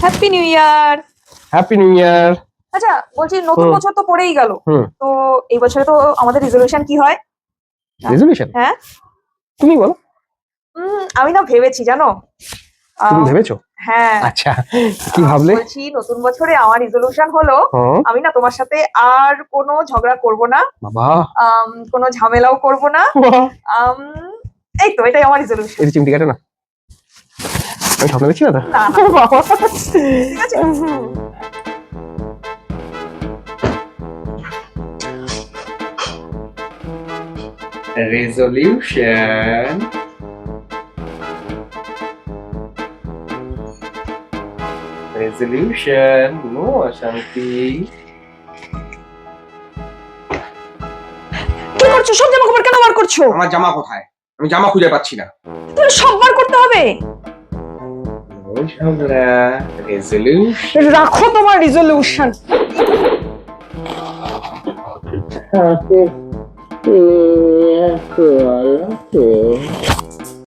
Happy new year. Happy new year. আচ্ছা বলছি নতুন বছর তো পড়েই গেল, তো এই বছরে তো আমাদের রেজলিউশন কি হয়? রেজলিউশন হ্যাঁ তুমি বলো। আমি না ভেবেছি জানো। তুমি ভেবেছো? হ্যাঁ। আচ্ছা কি ভাবলে? বলছি নতুন বছরে আমার রেজলিউশন হলো আমি না তোমার সাথে আর কোনো ঝগড়া করব না, বাবা কোনো ঝামেলাও করব না। এই তো এটাই আমার রেজলিউশন। এই চিমটি কাটে না, আমি স্বপ্ন দেখছি না তো। না না ঠিক আছে। রেজলিউশন নো অশান্তি। কি করছো? সব জামা কাপড় কেন বার করছো? আমার জামা কোথায়? আমি জামা খুঁজে পাচ্ছি না। তুমি সব বার করতে হবে। রেজলিউশন রাখো তোমার রেজলিউশন। Okay.